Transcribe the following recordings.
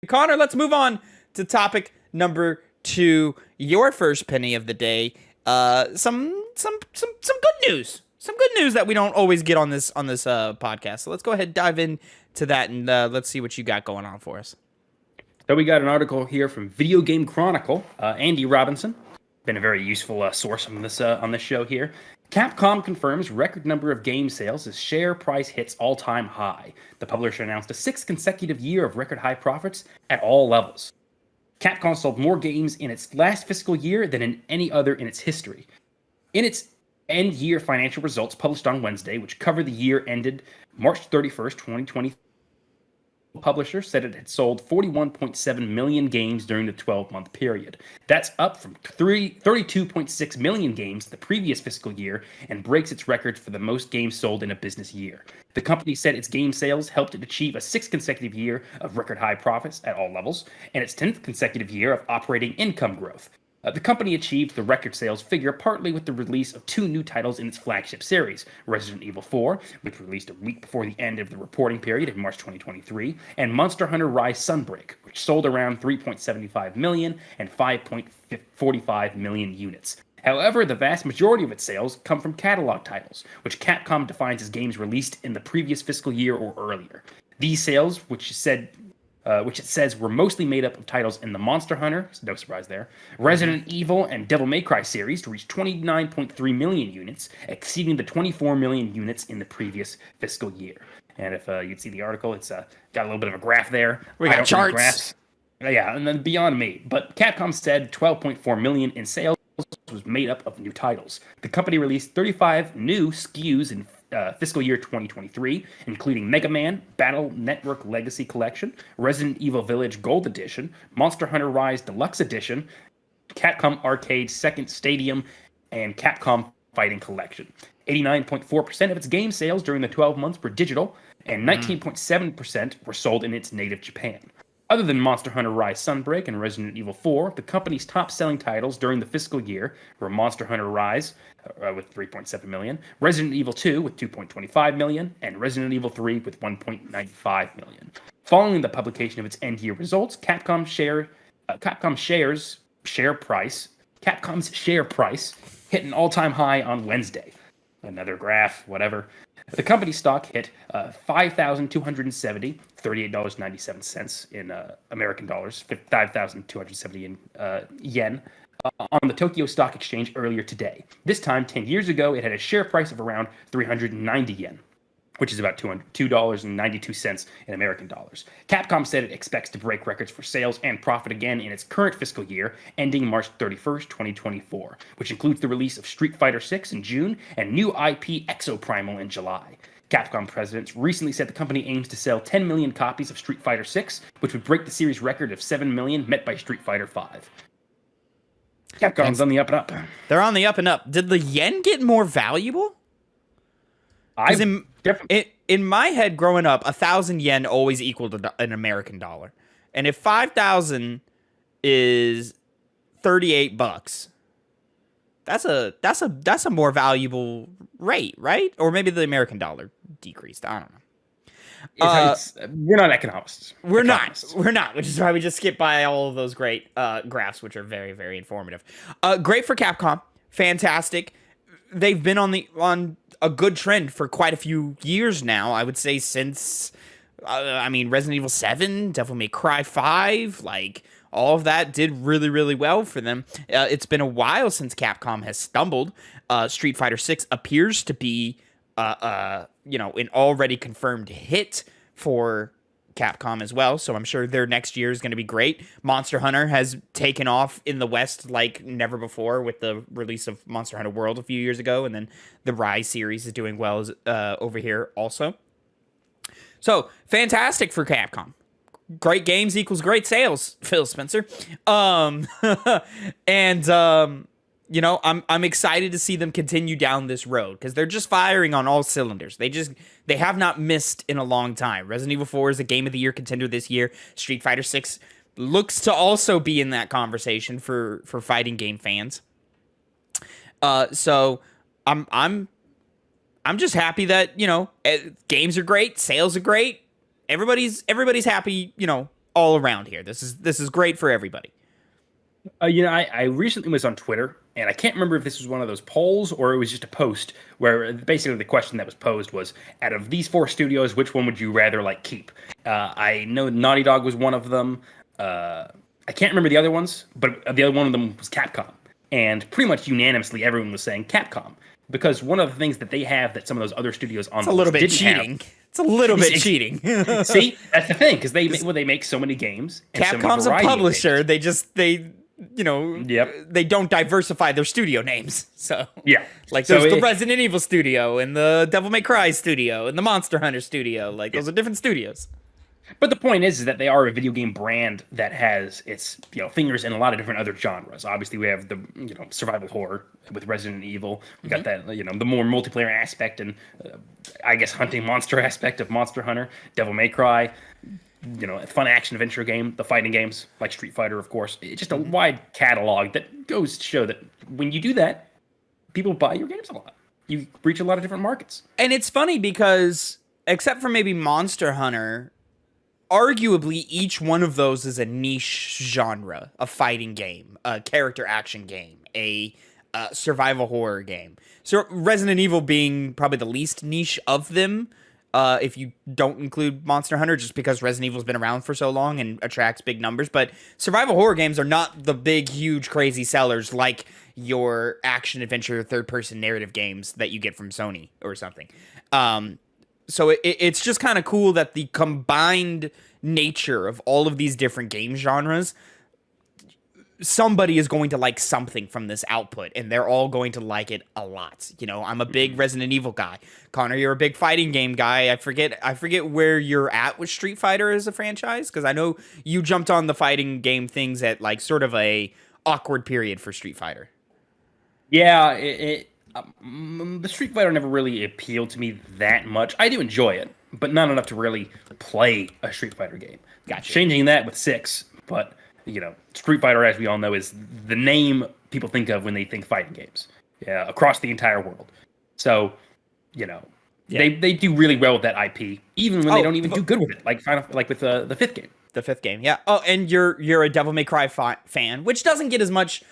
Connor, let's move on to topic number 2. Your first penny of the day. Some good news. Some good news that we don't always get on this podcast. So let's go ahead and dive into that and let's see what you got going on for us. So we got an article here from Video Game Chronicle. Andy Robinson, been a very useful source on this show here. Capcom confirms record number of game sales as share price hits all-time high. The publisher announced a 6th consecutive year of record high profits at all levels. Capcom sold more games in its last fiscal year than in any other in its history. In its end-year financial results published on Wednesday, which cover the year ended March 31st, 2020, the publisher said it had sold 41.7 million games during the 12-month period. That's up from 32.6 million games the previous fiscal year and breaks its record for the most games sold in a business year. The company said its game sales helped it achieve a 6th consecutive year of record high profits at all levels and its 10th consecutive year of operating income growth. The company achieved the record sales figure partly with the release of 2 new titles in its flagship series, Resident Evil 4, which released a week before the end of the reporting period in March 2023, and Monster Hunter Rise Sunbreak, which sold around 3.75 million and 5.45 million units. However, the vast majority of its sales come from catalog titles, which Capcom defines as games released in the previous fiscal year or earlier. These sales, which it says were mostly made up of titles in the Monster Hunter, no surprise there, Resident Evil, and Devil May Cry series to reach 29.3 million units, exceeding the 24 million units in the previous fiscal year. And if you'd see the article, it's got a little bit of a graph there. We got charts. Graphs. Yeah, and then beyond me. But Capcom said 12.4 million in sales was made up of new titles. The company released 35 new SKUs in fiscal year 2023, including Mega Man, Battle Network Legacy Collection, Resident Evil Village Gold Edition, Monster Hunter Rise Deluxe Edition, Capcom Arcade Second Stadium, and Capcom Fighting Collection. 89.4% of its game sales during the 12 months were digital, and 19.7% were sold in its native Japan. Other than Monster Hunter Rise Sunbreak and Resident Evil 4, the company's top-selling titles during the fiscal year were Monster Hunter Rise with 3.7 million, Resident Evil 2 with 2.25 million, and Resident Evil 3 with 1.95 million. Following the publication of its end-year results, Capcom's share price hit an all-time high on Wednesday. Another graph, whatever. The company's stock hit $5,270, $38.97 in American dollars, 5,270 in yen, on the Tokyo Stock Exchange earlier today. This time, 10 years ago, it had a share price of around 390 yen, which is about $2.92 in American dollars. Capcom said it expects to break records for sales and profit again in its current fiscal year, ending March 31st, 2024, which includes the release of Street Fighter VI in June and new IP Exoprimal in July. Capcom president recently said the company aims to sell 10 million copies of Street Fighter VI, which would break the series record of 7 million met by Street Fighter V. Capcom's on the up and up. They're on the up and up. Did the yen get more valuable? In my head, growing up, 1,000 yen always equaled an American dollar, and if 5,000 is $38, that's a more valuable rate, right? Or maybe the American dollar decreased. I don't know. We're not economists. We're not, which is why we just skip by all of those great graphs, which are very, very informative. Great for Capcom. Fantastic. They've been on a good trend for quite a few years now. I would say since, Resident Evil 7, Devil May Cry 5, all of that did really, really well for them. It's been a while since Capcom has stumbled. Street Fighter 6 appears to be, an already confirmed hit for Capcom as well, so I'm sure their next year is going to be great. Monster Hunter has taken off in the West like never before with the release of Monster Hunter World a few years ago, and then the Rise series is doing well over here also. So, fantastic for Capcom. Great games equals great sales, Phil Spencer. I'm excited to see them continue down this road because they're just firing on all cylinders. They have not missed in a long time. Resident Evil 4 is a Game of the Year contender this year. Street Fighter 6 looks to also be in that conversation for fighting game fans. So I'm just happy that games are great, sales are great. Everybody's happy, all around here. This is great for everybody. I recently was on Twitter, and I can't remember if this was one of those polls or it was just a post where basically the question that was posed was, out of these 4 studios, which one would you rather keep? I know Naughty Dog was one of them. I can't remember the other ones, but the other one of them was Capcom. And pretty much unanimously, everyone was saying Capcom. Because one of the things that they have that some of those other studios on it's a little bit cheating. It's a little bit cheating. See, that's the thing, because they make so many games. And Capcom's a publisher. They Yep. they don't diversify their studio names. So yeah, like there's the Resident Evil studio and the Devil May Cry studio and the Monster Hunter studio. Like those are different studios. But the point is that they are a video game brand that has its fingers in a lot of different other genres. Obviously, we have the survival horror with Resident Evil. We got that the more multiplayer aspect and I guess hunting monster aspect of Monster Hunter, Devil May Cry. A fun action adventure game, the fighting games like Street Fighter, of course. It's just a wide catalog that goes to show that when you do that, people buy your games a lot. You reach a lot of different markets. And it's funny because, except for maybe Monster Hunter, arguably each one of those is a niche genre, a fighting game, a character action game, a survival horror game. So Resident Evil being probably the least niche of them, if you don't include Monster Hunter, just because Resident Evil's been around for so long and attracts big numbers. But survival horror games are not the big, huge, crazy sellers like your action adventure third-person narrative games that you get from Sony or something. So it's just kind of cool that the combined nature of all of these different game genres, somebody is going to like something from this output, and they're all going to like it a lot. I'm a big Resident Evil guy. Connor, you're a big fighting game guy. I forget where you're at with Street Fighter as a franchise, because I know you jumped on the fighting game things at like sort of a awkward period for Street Fighter. Yeah, the Street Fighter never really appealed to me that much. I do enjoy it, but not enough to really play a Street Fighter game. Gotcha. Changing that with 6, but Street Fighter, as we all know, is the name people think of when they think fighting games. Yeah, across the entire world. So, they do really well with that IP, even when they don't even do good with it. Like with the 5th game. The 5th game, yeah. Oh, and you're a Devil May Cry fan, which doesn't get as much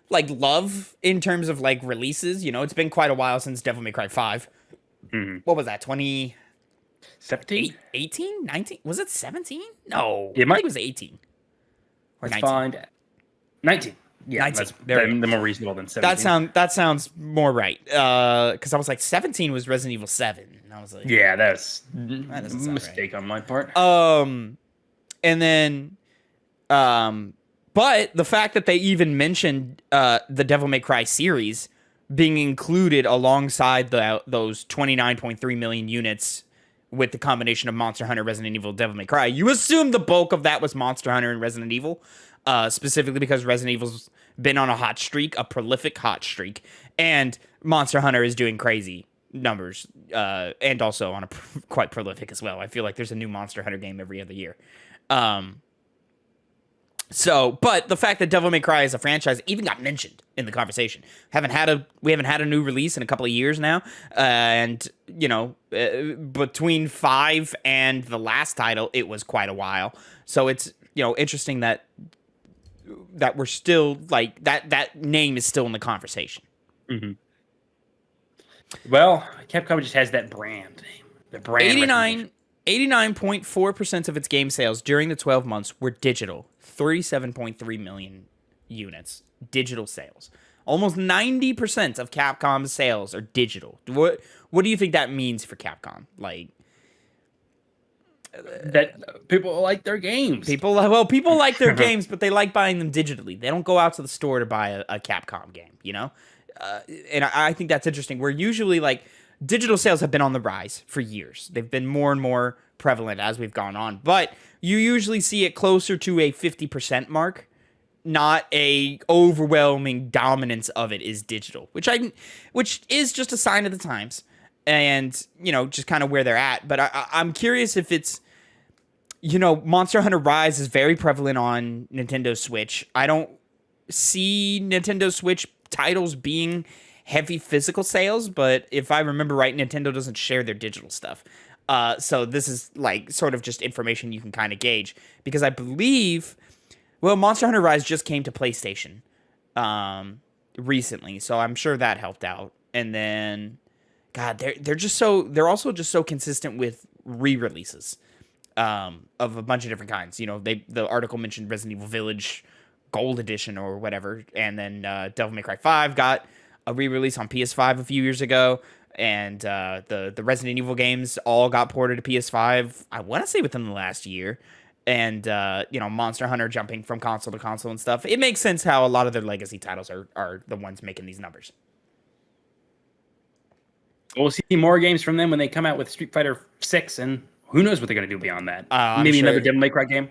love in terms of releases. It's been quite a while since Devil May Cry 5. Mm-hmm. What was that? 2017? 18? 19? Was it 17? No. I think it was 18. Or 19. Find 19. Yeah, 19. That's the more reasonable than 17. That sounds more right. Because I was like, 17 was Resident Evil 7. And I was like, yeah, that's that a mistake on my part. And then, but the fact that they even mentioned the Devil May Cry series being included alongside those 29.3 million units with the combination of Monster Hunter, Resident Evil, Devil May Cry, you assume the bulk of that was Monster Hunter and Resident Evil, specifically because Resident Evil's been on a hot streak, a prolific hot streak, and Monster Hunter is doing crazy numbers, and also on a quite prolific as well. I feel like there's a new Monster Hunter game every other year. But the fact that Devil May Cry as a franchise even got mentioned in the conversation. We haven't had a new release in a couple of years now. And, between 5 and the last title, it was quite a while. So it's, interesting that we're still, that name is still in the conversation. Mm-hmm. Well, Capcom just has that brand name. The brand 89.4% of its game sales during the 12 months were digital. 37.3 million units. Digital sales. Almost 90% of Capcom's sales are digital. What do you think that means for Capcom? That people like their games. People like their games, but they like buying them digitally. They don't go out to the store to buy a Capcom game, And I think that's interesting. Where usually, digital sales have been on the rise for years. They've been more and more prevalent as we've gone on. But you usually see it closer to a 50% mark, not a overwhelming dominance of it is digital, which is just a sign of the times and, just kind of where they're at. But I'm curious if it's, Monster Hunter Rise is very prevalent on Nintendo Switch. I don't see Nintendo Switch titles being heavy physical sales, but if I remember right, Nintendo doesn't share their digital stuff. So this is like sort of just information you can kind of gauge because I believe, well, Monster Hunter Rise just came to PlayStation recently, so I'm sure that helped out. And then, God, they're also just so consistent with re-releases of a bunch of different kinds. The article mentioned Resident Evil Village Gold Edition or whatever, and then Devil May Cry 5 got a re-release on PS5 a few years ago, and the Resident Evil games all got ported to PS5. I want to say within the last year, and Monster Hunter jumping from console to console and stuff. It makes sense how a lot of their legacy titles are the ones making these numbers. We'll see more games from them when they come out with Street Fighter 6, and who knows what they're going to do beyond that. Maybe another Devil May Cry game.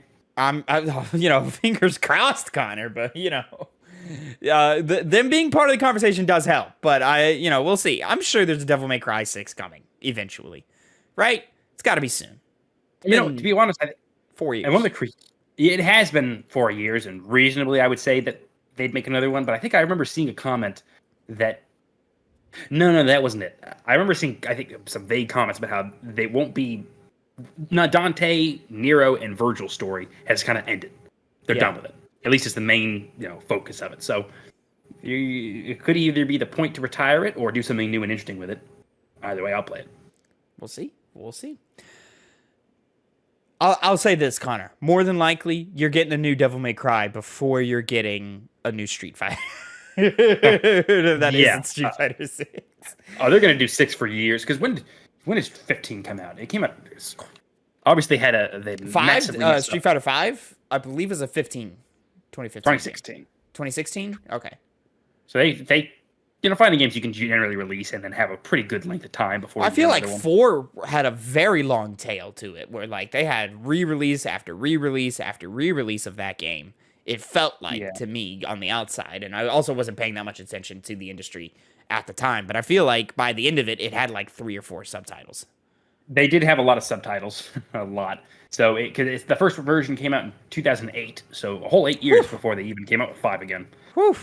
Fingers crossed, Connor, but them being part of the conversation does help, but we'll see. I'm sure there's a Devil May Cry 6 coming eventually, right? It's got to be soon. To be honest, 4 years. And it has been 4 years, and reasonably, I would say that they'd make another one. But I think I remember seeing a comment that no, that wasn't it. I remember seeing, I think, some vague comments about how they won't be. Not Dante, Nero, and Virgil's story has kind of ended. They're done with it. At least it's the main, focus of it. So it could either be the point to retire it or do something new and interesting with it. Either way, I'll play it. We'll see. I'll say this, Connor. More than likely, you're getting a new Devil May Cry before you're getting a new Street Fighter. That isn't Street Fighter 6. Oh, they're going to do 6 for years. Because when did 15 come out? It came out. Obviously, had a 5. Street Fighter 5, I believe, is a 15. 2016. 2016. Okay. So they finding games you can generally release and then have a pretty good length of time before. I feel like 4 had a very long tail to it, where like they had re-release after re-release after re-release of that game. It felt like to me on the outside, and I also wasn't paying that much attention to the industry at the time, but I feel like by the end of it, it had like 3 or 4 subtitles. They did have a lot of subtitles, a lot. So because the first version came out in 2008, so a whole 8 years before they even came out with 5 again. Whew.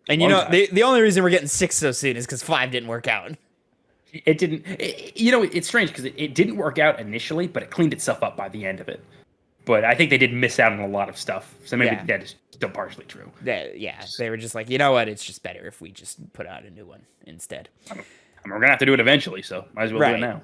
And the only reason we're getting 6 so soon is because 5 didn't work out. It didn't. It's strange because it didn't work out initially, but it cleaned itself up by the end of it. But I think they did miss out on a lot of stuff. So maybe that is still partially true. They were just like, you know what? It's just better if we just put out a new one instead. We're going to have to do it eventually, so might as well do it now.